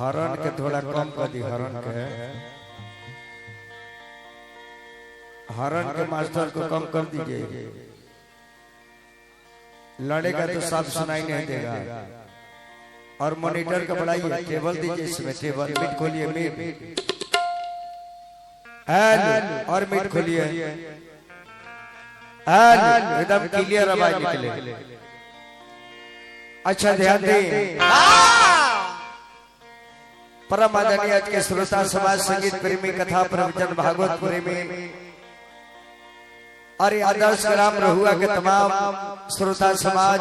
हरण के थोड़ा कम कर दी। हरण के मास्टर को कम कर दीजिए। लड़ेगा तो सब सुनाई नहीं देगा। और मॉनिटर का बढ़ाइए, टेबल दीजिए इसमें, टेबल मीट खोलिए, मीट और मीट खोलिए, एकदम क्लियर आवाज निकले। अच्छा ध्यान दें, परम आदरणीय आज के श्रोता समाज, संगीत प्रेमी, कथा प्रवचन, भागवत प्रेमी और आदर्श ग्राम रहुआ के तमाम श्रोता समाज,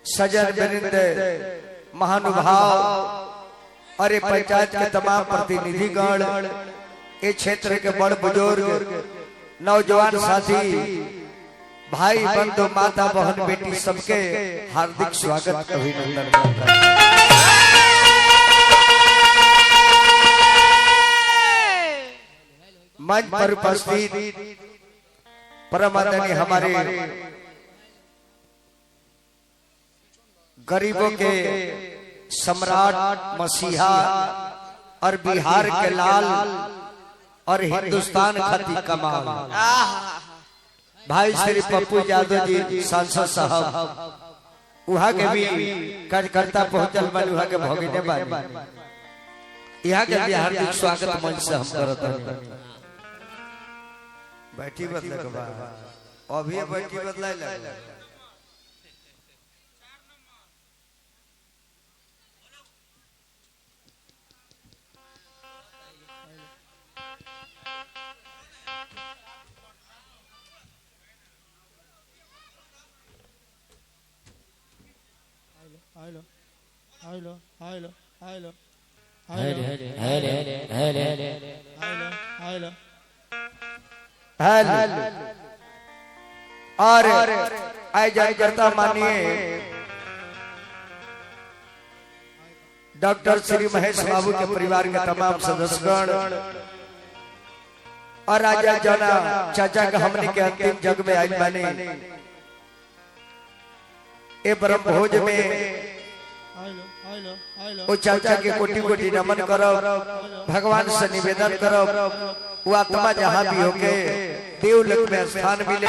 सजन वृंद, महानुभाव और ये पंचायत के तमाम प्रतिनिधिगण, ये क्षेत्र के बड़ बुजुर्ग, नौजवान साथी, भाई बंधु, माता बहन, बेटी, सबके हार्दिक स्वागत, अभिनंदन करता है। मंच पर उपस्थित परम आदरणीय हमारे गरीबों के सम्राट, मसीहा और बिहार के लाल और हिंदुस्तान खाती कमाल भाई श्री पप्पू यादव जी सांसद साहब, वहाँ के भी कार्यकर्ता पहुंचल बन, वहाँ के भोगने बानी, यहाँ के भी हार्दिक स्वागत मंच से हम करते हैं। बैठी बदले के बाद अभी बैठी बदला लगा। Hello hello hello hello hello और आय जाय करता मानिए डॉक्टर श्री महेश बाबू के परिवार के तमाम सदस्यगण और राजा जना चाचा का हमने के अंतिम जग में आई बने ए ब्रह्म भोज में वो चाचा के कोटि कोटि नमन करो, भगवान से निवेदन करो वो आत्मा जहाँ भी होके देवलोक में स्थान मिले।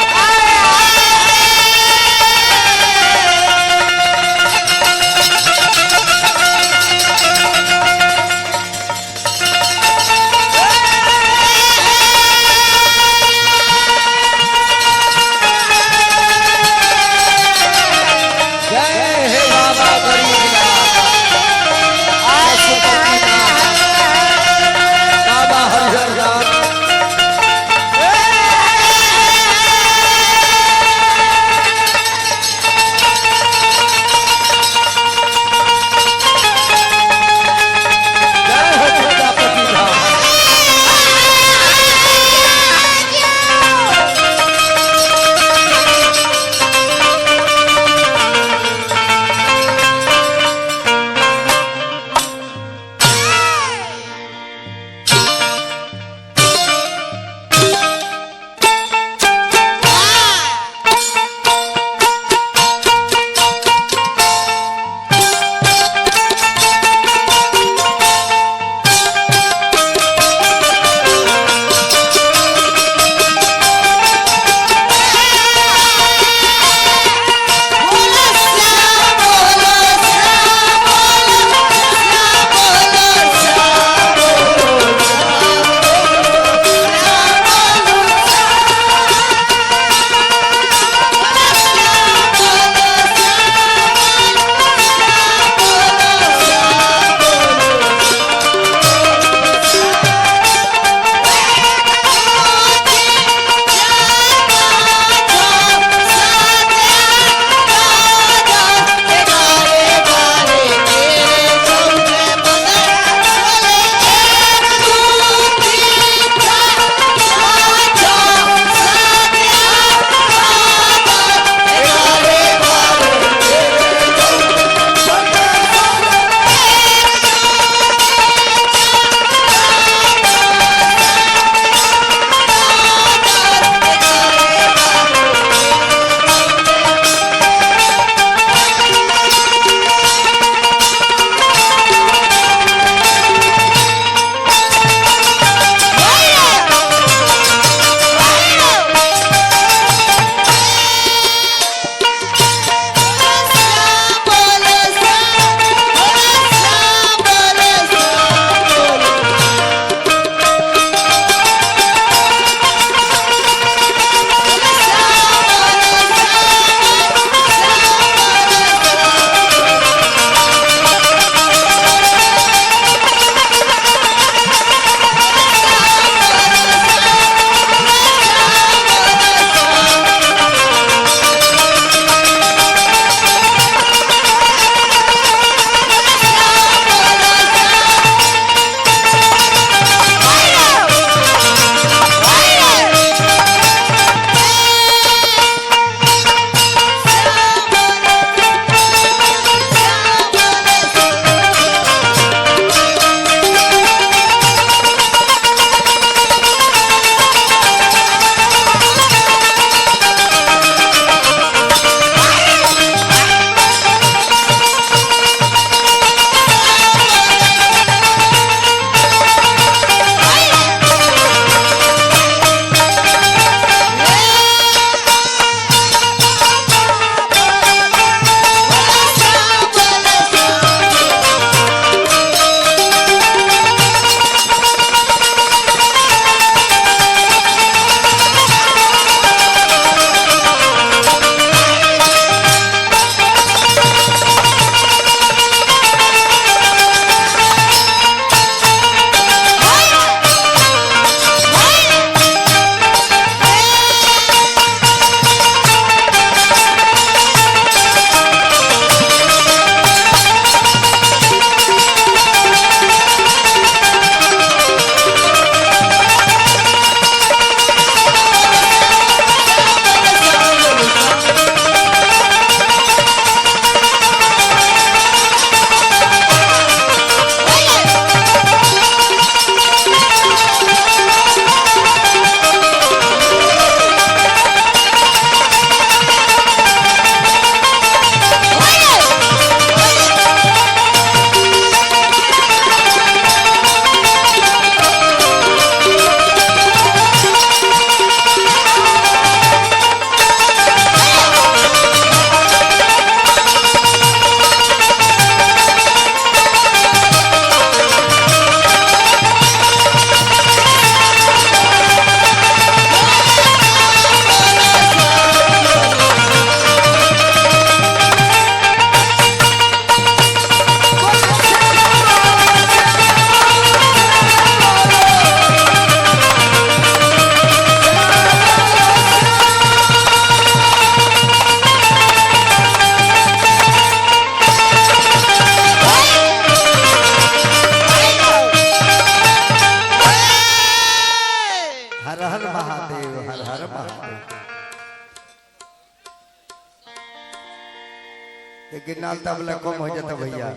लेकिन नाल तबला कम हो जाता भैया,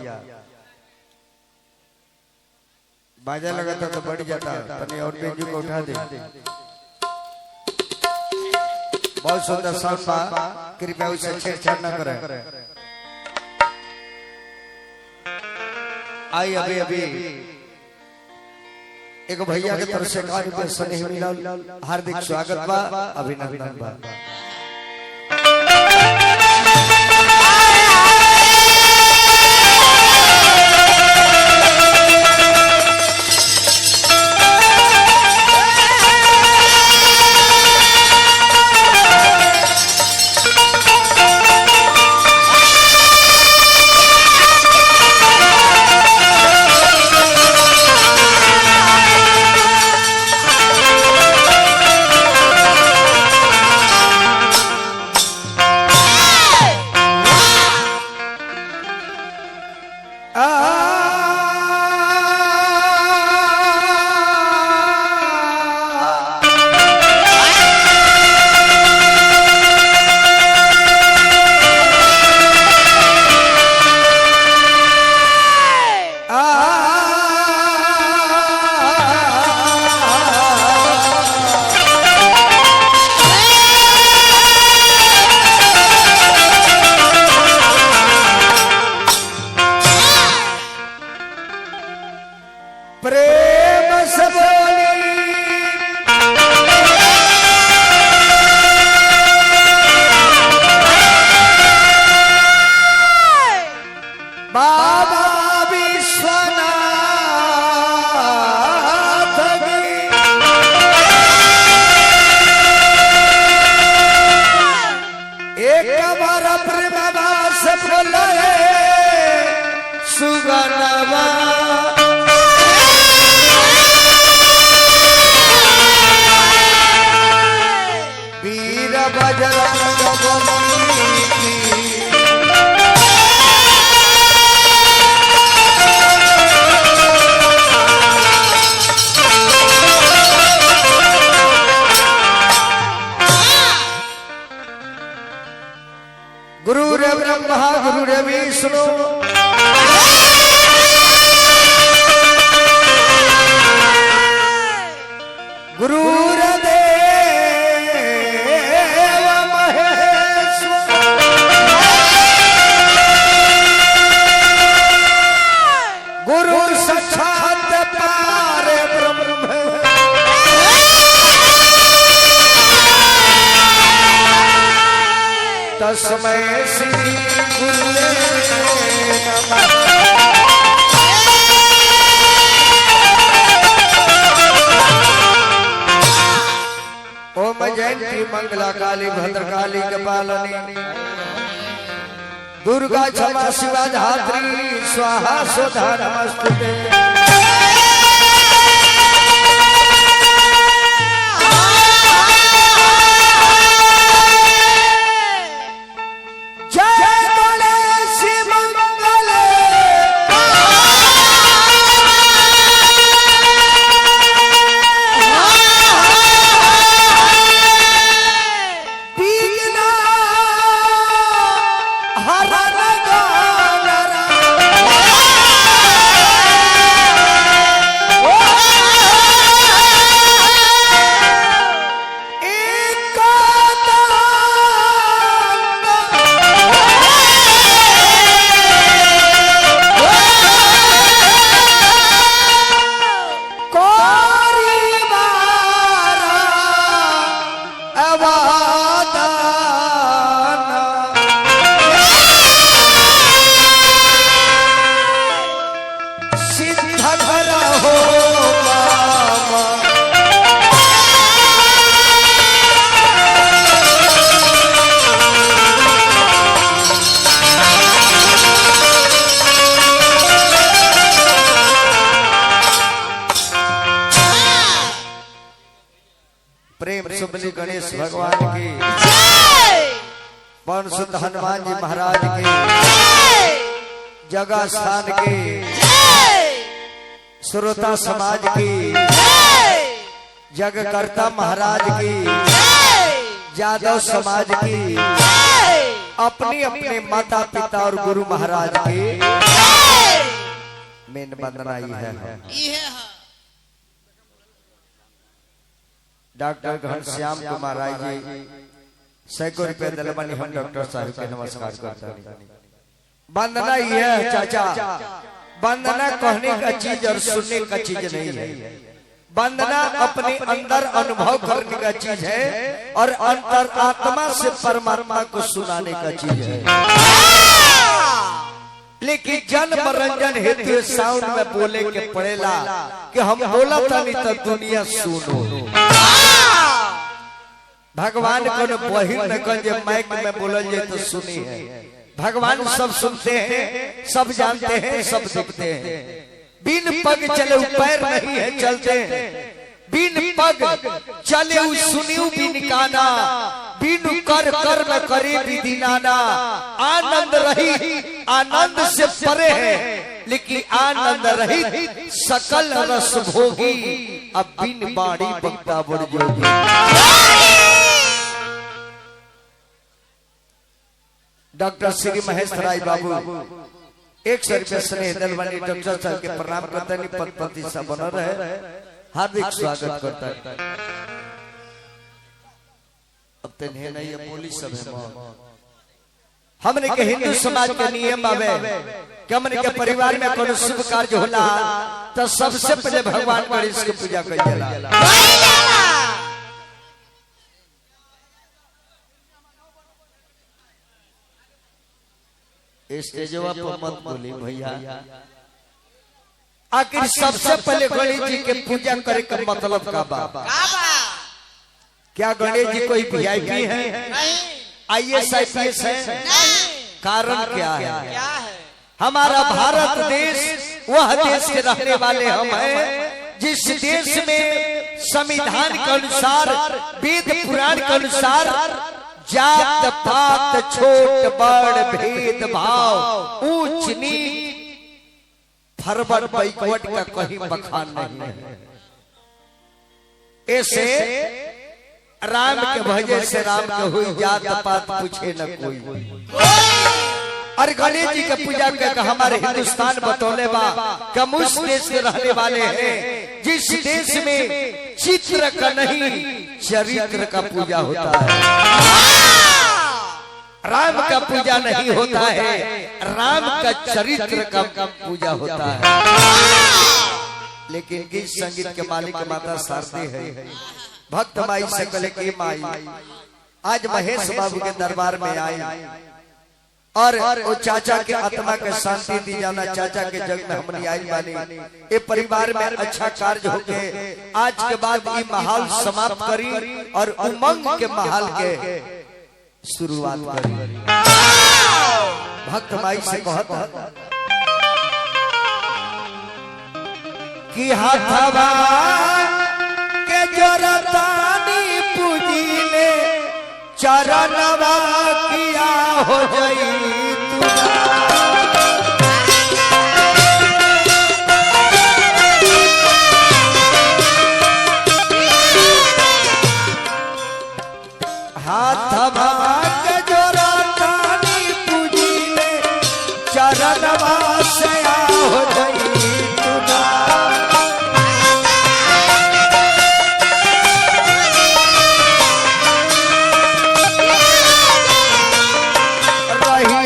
बाजा लगाता तो बढ़ जाता। तने और बेंजू को उठा दे। बहुत सुंदर साउंड बा, कृपया उसे छेड़छाड़ न करें। आई अभी अभी एक भैया के तरफ से कार्य पे स्नेह मिला, हार्दिक स्वागत बा, अभिनंदन बा। प्रेम से बोली बाबा विश्वनाथ की। एक बार प्रेम से बोले सुगनवा बजरंग बली की। गुरुदेव ब्रह्मा गुरुदेव विष्णु गुरुदेव गुरु साक्षात पार ब्रह्म तस्मै श्री गुरुदेव नमः। ओम जयंती मंगला काली भद्रकाली कपालिनी दुर्गा क्षमा शिवा धात्री स्वाहा स्वधा नमस्ते। प्रेम सुबली गणेश भगवान की, पवन सुत हनुमान जी महाराज की, जगह स्थान की, श्रोता समाज की, जगकर्ता महाराज की, यादव समाज की, अपने अपने माता पिता और गुरु महाराज की मेन वंदना ही है। डॉक्टर घनश्याम कुमार राय जी सैकड़ों रुपए दलबनी हम डॉक्टर साहब के नमस्कार करते हैं। वंदना ही है चाचा, वंदना कहने का चीज और सुनने का चीज नहीं है। वंदना अपने अंदर अनुभव करने का चीज है और अंतर आत्मा से परमात्मा को सुनाने का चीज है। लेकिन जन मनोरंजन हेतु साउंड में बोले के पड़ेला कि हम बोला था नहीं तो दुनिया सुनो। भगवान को बहिर न कहे माइक में बोलल जाए तो सुनी है। भगवान सब सुनते हैं, सब जानते हैं, सब देखते हैं। बिन पग चले पैर नहीं है चलते हैं, बिन पग चले सुनियो बिन काना, बिन कर कर न करे विधिनाना। आनंद रही आनंद से परे है, लेकिन आनंद रही सकल रस भोगी। अब बिन बाड़ी बक्ता बड़ जोगी। डॉक्टर श्री महेश राय बाबू 100 रुपये स्नेह दलवानी डॉक्टर साहब के प्रणाम करता है। पद प्रतिष्ठा बना रहे, हार्दिक स्वागत करता है। अब तो नहीं है पुलिस सब है। हमने के हिंदू समाज के नियम आवे कि हमने के परिवार में कोनो शुभ कार्य होला तो सबसे पहले भगवान गणेश की पूजा कइल जाला। स्टेजवा पर मत बोली भैया। आखिर सबसे पहले गणेश जी के पूजा करे का मतलब का बा? क्या गणेश जी कोई वीआईपी है? IAS IPS है? कारण क्या है? हमारा भारत देश वह देश के रहने वाले हम हैं जिस देश में संविधान के अनुसार, वेद पुराण के अनुसार जात पात छोट बड़ भेद भाव ऊंच नीच फरवर बैकवर्ड का कहीं बखान नहीं है। ऐसे राम के भजे से राम के हुई जात पात पूछे न कोई। और गणेश जी के पूजा करके हमारे हिंदुस्तान बतौले बा कम उस देश के रहने वाले हैं जिस देश में चित्र का नहीं चरित्र का पूजा होता है। राम का पूजा नहीं होता है, राम का चरित्र का पूजा होता है। लेकिन गीत संगीत के मालिक माता शारदे है। भक्त माई से कले की माई आज महेश बाबू के दरबार में आई और वो चाचा के आत्मा के शांति दी जाना। चाचा के जग में हमने आई मानी ये परिवार में अच्छा कार्य होके आज के बाद ये माहौल समाप्त करी और उमंग के माहौल के शुरुआत करी। भक्त माई से कहता कि हाथवा के जोरतानी पूजीले चरणवा किया हो जाई हाथवा के जोरतानी पूजीले चरणवा से हो जाई रही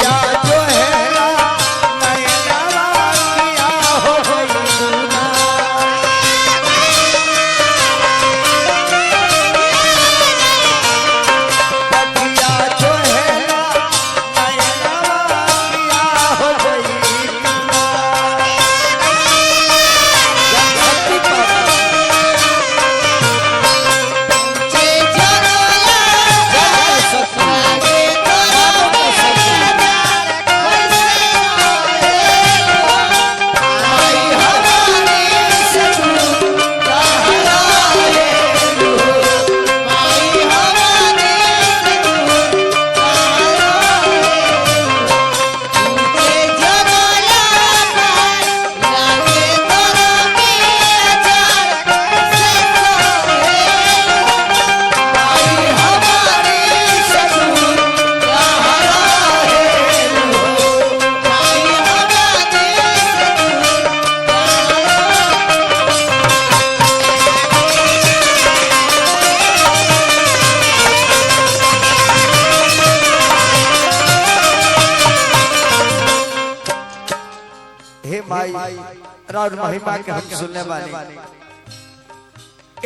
हे माई राउर महिमा के हम सुनने वाले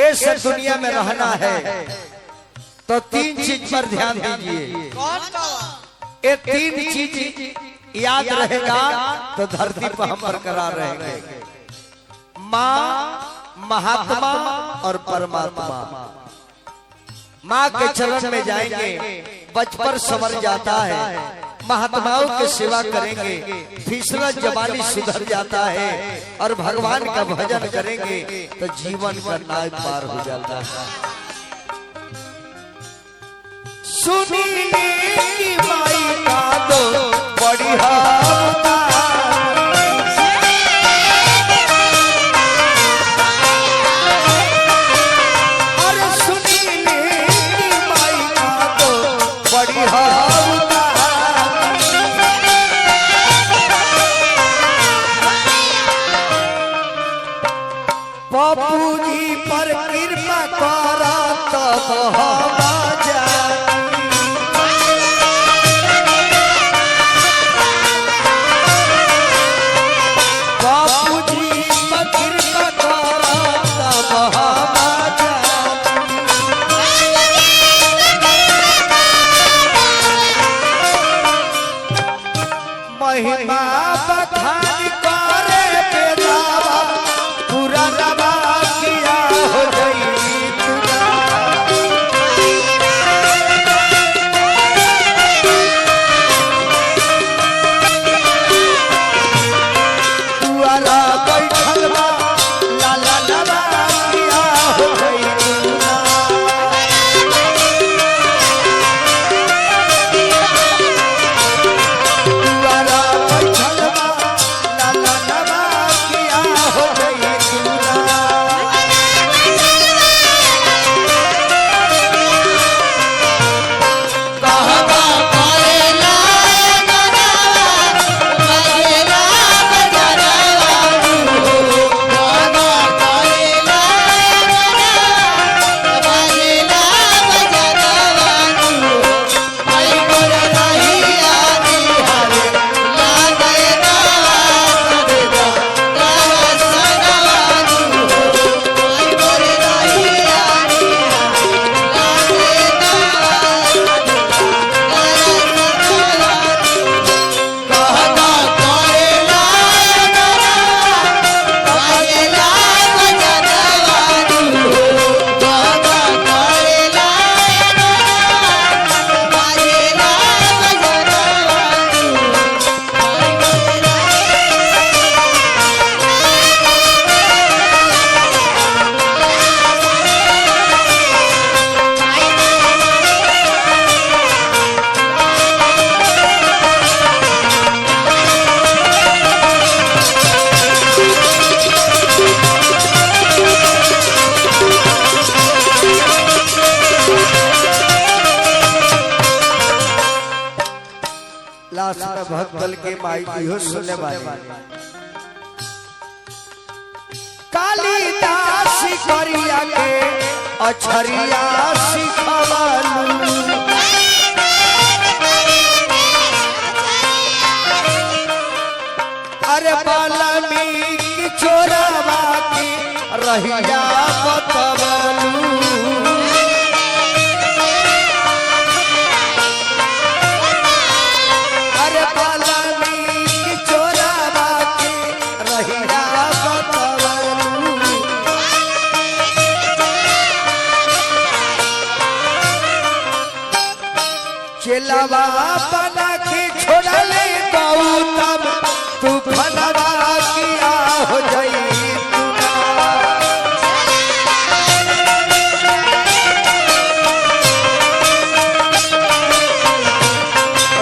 इस दुनिया में रहना है तो तीन चीज पर ध्यान दीजिए। ये तीन चीज याद रहेगा तो धरती पर हम बरकरार रहेंगे। माँ, महात्मा और परमात्मा। माँ के चरण में जाएंगे, बचपन संवर जाता है। महात्माओं की सेवा करेंगे, फिसलन जवानी सुधर जाता है। और भगवान का भजन करेंगे तो जीवन का नाव पार हो जाता है। सुनिए कि माई का दो बड़ी बापूजी पर कृपा करा तब बापूजी पर कृपा करा तब महिमा बखान करे बेदावा पूरा रवा किया हो गई तुआरा बैठल बा लाला लवा किया हो गई भक्त दल के माई की सुनने वाले कालिदास करिया के अछरिया सिखवालू अरे वाल्मीकि चोरवा की रहिया बतवलू चेलावा बना के छोड़ले गौतम तू फलवा किया हो जाई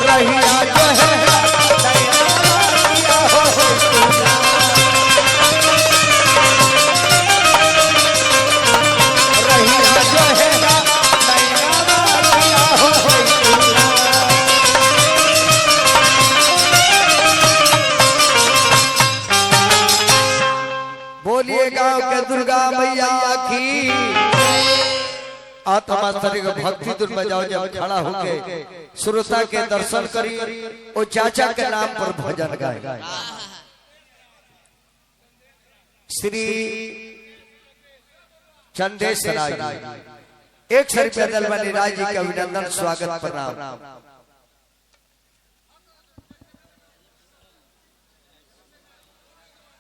रहिया जो है रहिया जो है बोलिए गांव के दुर्गा मैया की। आत्मा शरीर भक्ति धुन बजाओ जब खड़ा होके श्रोता के दर्शन करी और चाचा के नाम पर भजन गाए। श्री चंदेश राज 100 रुपया दलवानी राज जी के अभिनंदन स्वागत प्रणाम।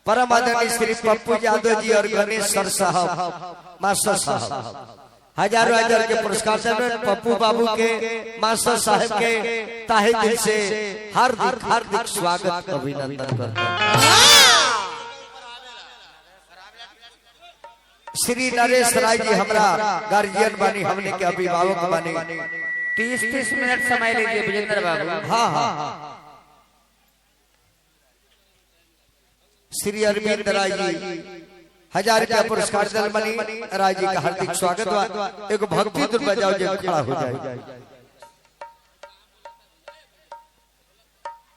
परम आदरणीय श्री पप्पू यादव जी और गणेश सर साहब मास्टर साहब हजारों हजार के पुरस्कार से पप्पू बाबू के मास्टर साहब के ताहे दिल से हार्दिक हार्दिक स्वागत अभिनंदन करता हूं। श्री नरेश राय जी हमारा गार्जियन बानी, हमने के अभिभावक बानी। 30 मिनट समय लीजिए विजेंद्र बाबू। हाँ हाँ श्री अरविंद राय जी 1000 रुपया पुरस्कार दलमनी राय जी का हार्दिक स्वागत बा। एक भक्ति धुन बजाओ जो खड़ा हो जाए।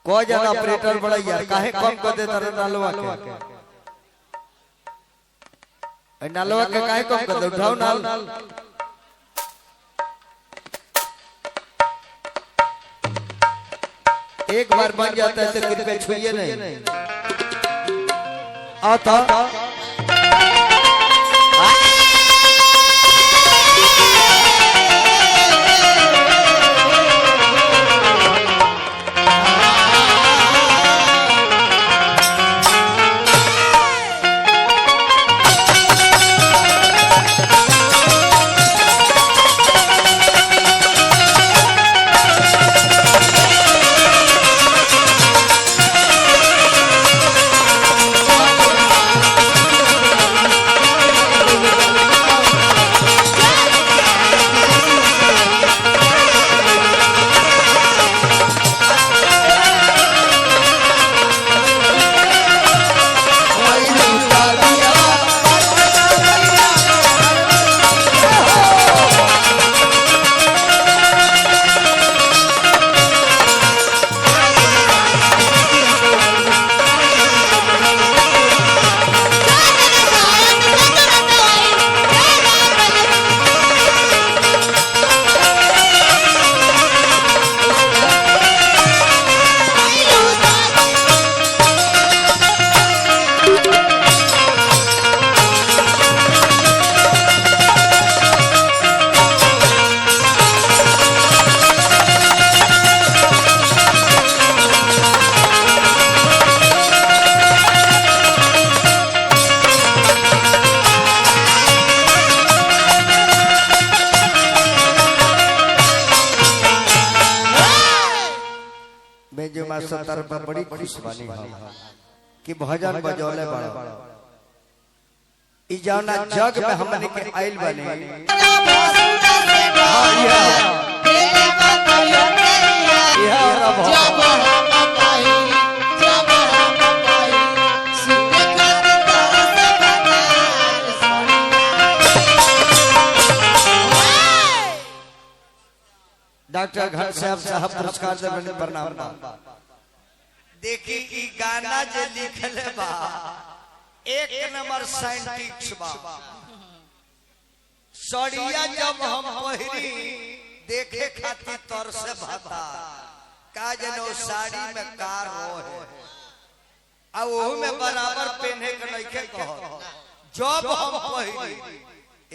को जन ऑपरेटर बड़ा यार काहे कम कर देता रे नालवा के, नालवा के काहे कम कर दे, उठाओ नाल। एक बार बन जाता है तो कृपया छुइए नहीं। आता जो मास्टर तरफ बड़ी खुश बानी कि भजन बजौले बड़ा ई जौना जग में हमने के आइल बने। डॉक्टर घनश्याम साहब पुरस्कार से प्रणाम। देखी ई गाना जे लिखले बा 1 नंबर साइंटिस्ट बा। सड़िया जब हम पहिरी देखे खातिर तर से भाता का जनो साड़ी में कार हो है आ ओहू में बराबर पहने के नइखे कह। जब हम पहिरी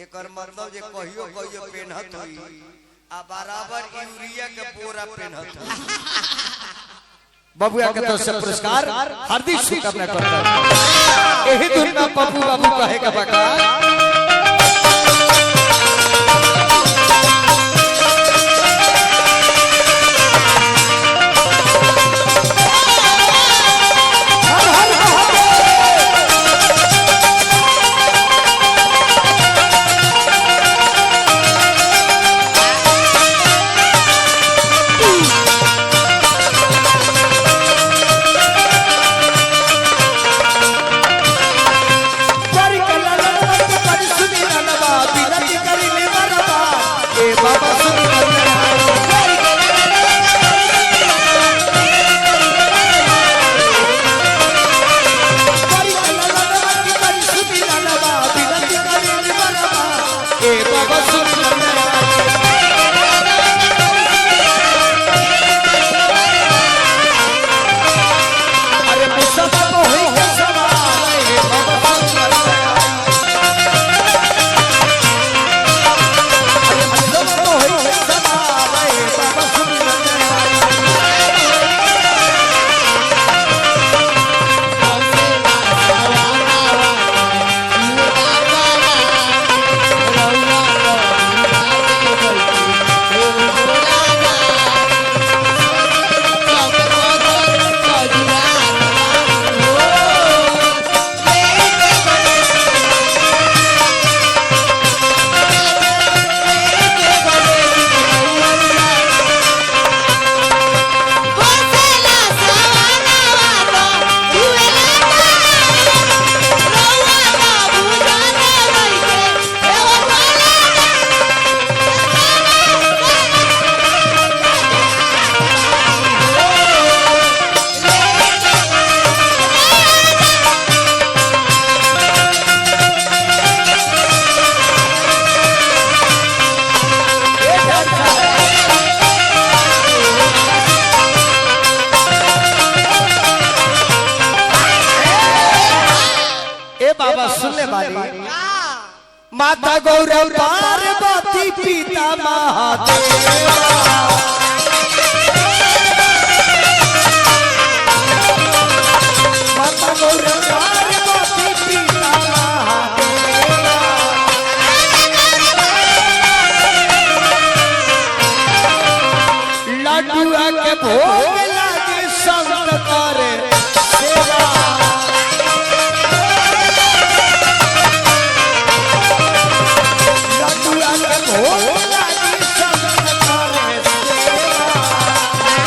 एकर मतलब जे कहियो कहियो पहनत होई आ बराबर यूरिया के बोरा पहनत। बबुआ के तरफ से पुरस्कार हार्दिक शुभकामना करता हूं। यही धुन में पप्पू बाबू कहे का बका बाबा सुन ले बानी माता गौरव पार्वती पिता महादेव माता गौरव पार्वती पिता महादेव लड्डुआ के भोग लागे संत करे सेवा लड्डुआ के भोग लागे संत करे सेवा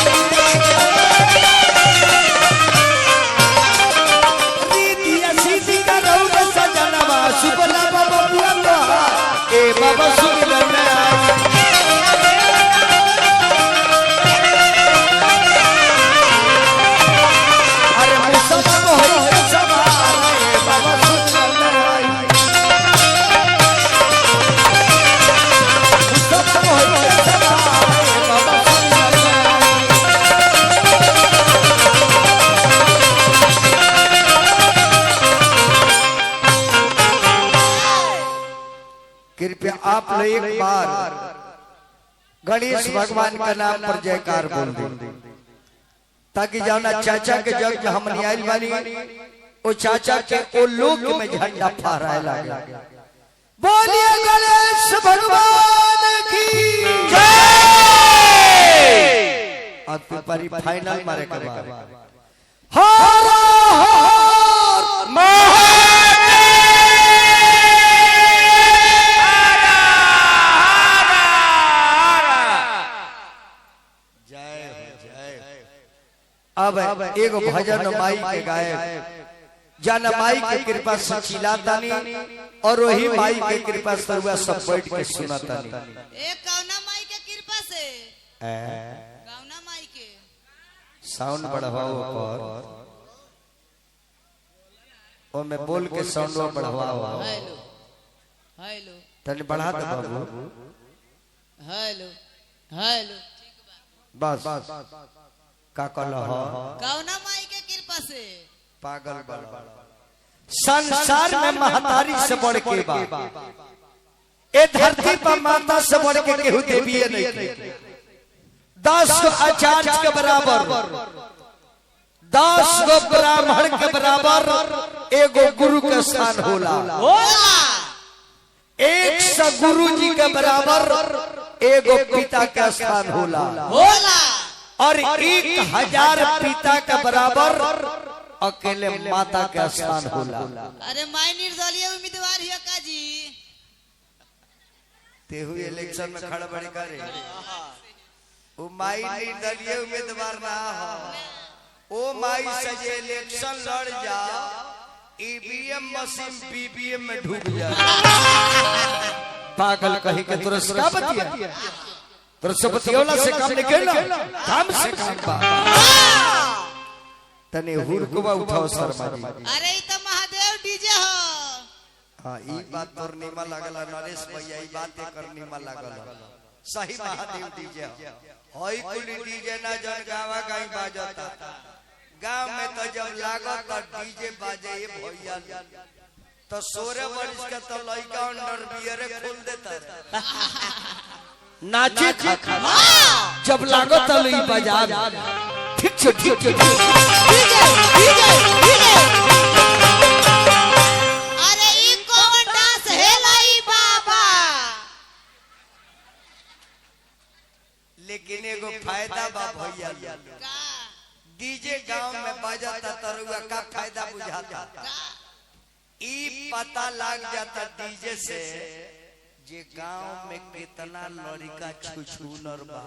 रीतिया सीधी करो सजनवा सुबला बाबा बुआ ए बाबा सुबला कृपया आप लोग एक बार गणेश भगवान का नाम पर जयकार बोल दें ताकि जाना चाचा के जग में हम आयल वाली वो चाचा के ओ लोक में झंडा फहराए लगे। बोलिए गणेश भगवान की जय। अब पेपरी फाइनल मारे के बाद हर हर महादेव अब एगो भजन माई के गाए जाना माई के कृपा से चिल्लातानी और वही माई के कृपा से रुआ सब बैठ के सुनातानी एक कौना माई के कृपा से कौना माई के साउंड बढ़ाओ पर ओ मैं बोल के साउंड बढ़ाओ हेलो हेलो तने बढ़ा दे बाबू हेलो हेलो बस का कहल हो कौना माई के कृपा से पागल बड़ा संसार में महतारी से बढ़ के बा ए धरती पर माता से बढ़ के केहू देवी नहीं 10 गो आचार्य के बराबर 10 गो ब्राह्मण के बराबर एगो गुरु के स्थान होला 100 गुरु जी के बराबर एगो पिता का स्थान होला और 1000 पिता के बराबर अकेले माता का स्थान होला। अरे माई निर्दलीय उम्मीदवार है काजी तेहू इलेक्शन में खड़ा बड़ी करे वो माई निर्दलीय उम्मीदवार ना हो ओ माई से जे इलेक्शन लड़ जा ईवीएम मशीन बीबीएम में ढूक जा पागल कहीं के तुरंत का बतिया तो सबतियोला से काम निकलना काम से काम बा तने हुरकुबा उठाओ शर्मा जी अरे ई तो महादेव डीजे हो हां ई बात तोर नीमा लागला नरेश भैया ई बात कर नीमा लागला सही महादेव डीजे होई कुल डीजे ना जन गावा गाई बाजता गांव में तो जब लागत डीजे बाजे ये भैया तो 16 वर्ष का तो लड़का अंडर बियर खोल देता नाचे जब लागत लई बाजार ठीक छे डीजे अरे ई कौन डांस है लाई बाबा लेकिन एगो फायदा बा भैया डीजे गांव में बजाता तरुआ का फायदा बुझाता ई पता लग जाता डीजे से जे गांव में कितना लड़का छुछुनर बा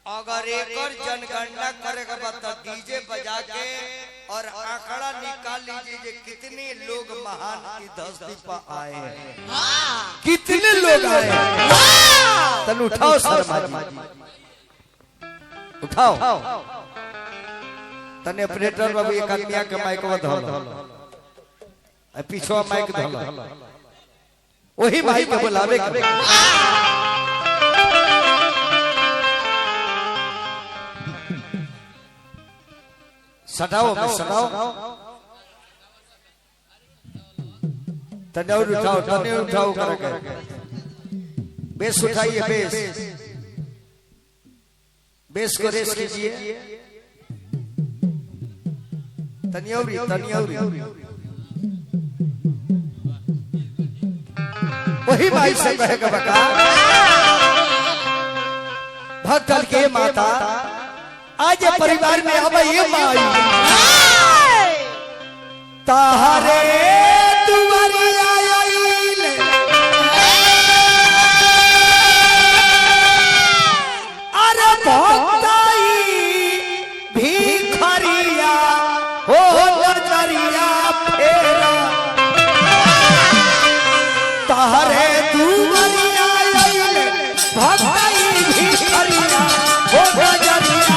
अगर एकर जनगणना करे के बाद तो डीजे बजा के और आंकड़ा निकाल लीजिए जे कितने लोग महान की धरती पर आए हैं कितने लोग आए हैं तन उठाओ शर्मा जी उठाओ तने ऑपरेटर बाबू एक आदमिया के माइक में धल पीछे माइक धल वही माइक के बुलावे के सटाओ तन्योर उठाओ करके बेस उठाइए, बेस को रेस कीजिए। तन्योरी वही माई से कहेगा बका भक्तल के माता आज परिवार में अब ये माई ताहरे तुम्हारी आयल अरे भक्ताई भिखरिया हो नजरिया फेरा ताहरे तुम्हारी आयल भक्ताई भिखरिया हो नजरिया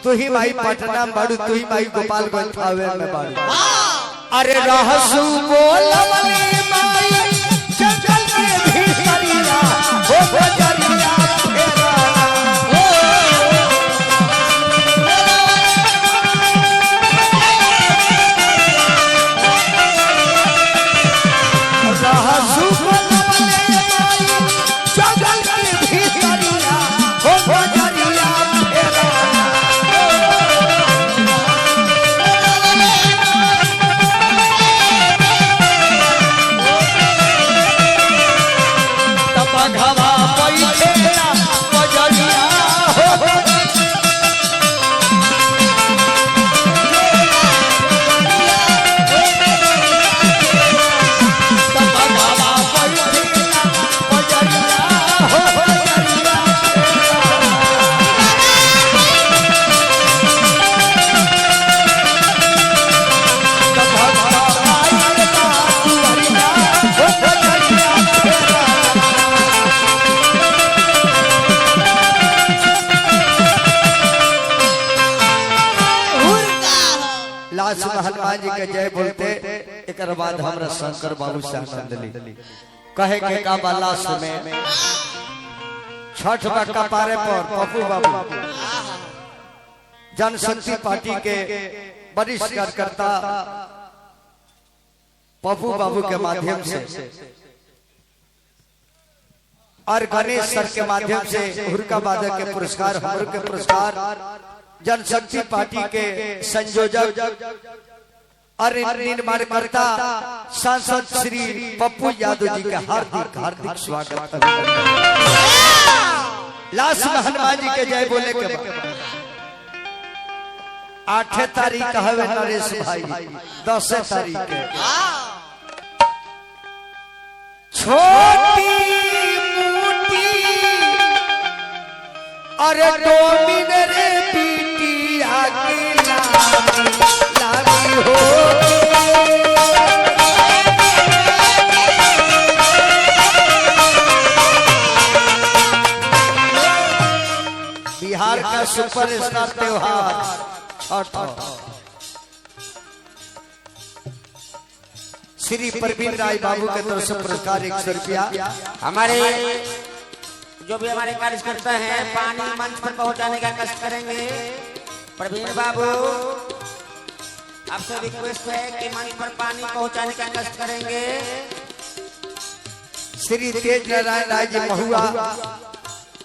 तू ही माई पटना बाड़ू, तू ही माई गोपालगंज थावे में बाड़ू। अरे रहसु बोलवली माई जंगल के भीतरिया हो बजरिया फेरा रहसु बोलवली माई जंगल के भीतरिया हो बजरिया फेरा हनुमान जी के जय बोलते एक बाद हमरा शंकर बाबू से आनंद ली कहे के का बाला में छठ का पारे पर पप्पू बाबू जनशक्ति पार्टी के वरिष्ठ कार्यकर्ता पप्पू बाबू के माध्यम से और गणेश सर के माध्यम से हुरका बादक के पुरस्कार हमर के पुरस्कार जनशक्ति पार्टी के संयोजक और निर्माणकर्ता सांसद श्री पप्पू यादव जी का हार्दिक हार्दिक स्वागत। लास्ट में हनुमान जी के जय बोले के बाद 8 तारीख हवे नरेश भाई 10 तारीख के छोटी मोटी अरे डोमिन रे बिटिया की लागी हो बिहार का सुपरस्टार त्योहार छठ श्री प्रवीण राय बाबू के तरफ से पुरस्कार 100 रुपया। हमारे जो भी हमारे कार्यकर्ता हैं पानी मंच पर पहुंचाने का कष्ट करेंगे। प्रवीण बाबू आपसे रिक्वेस्ट है कि मंच पर पानी पहुंचाने का कष्ट करेंगे। श्री तेज नारायण राय जी महुआ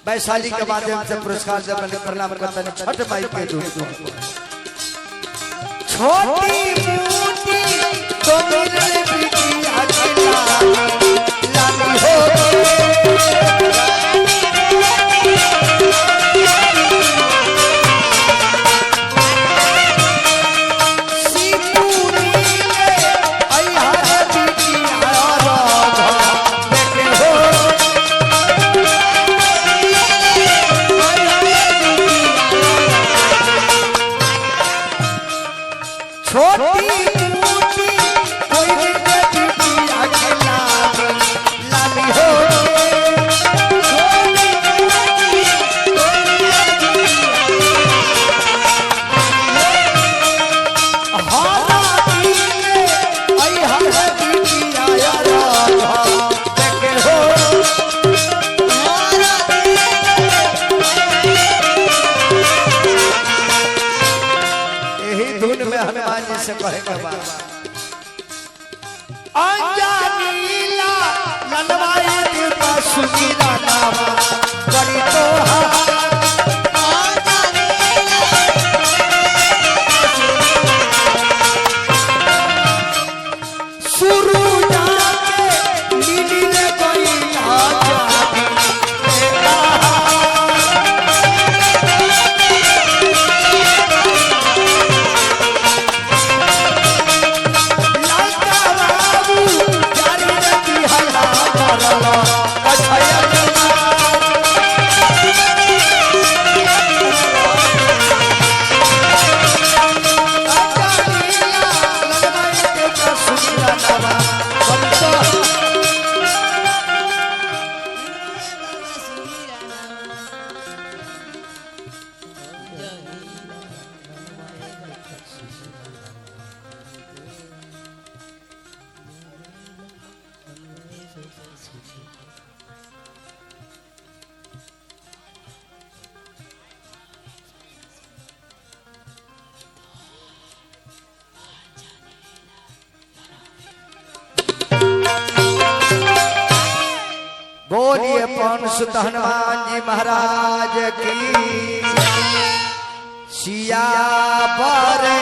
वैशाली के माध्यम से पुरस्कार से मैंने प्रणाम करता है। छठ माई के दूत छोटी मोटी तो मेरे बिटिया की लागी हो से कहेगा अंजनीला ललवाई देवता सुनीला नामा करी तो शुरू जाके नीली ने कोई बोलिए पवन सुत हनुमान जी महाराज की सिया बारे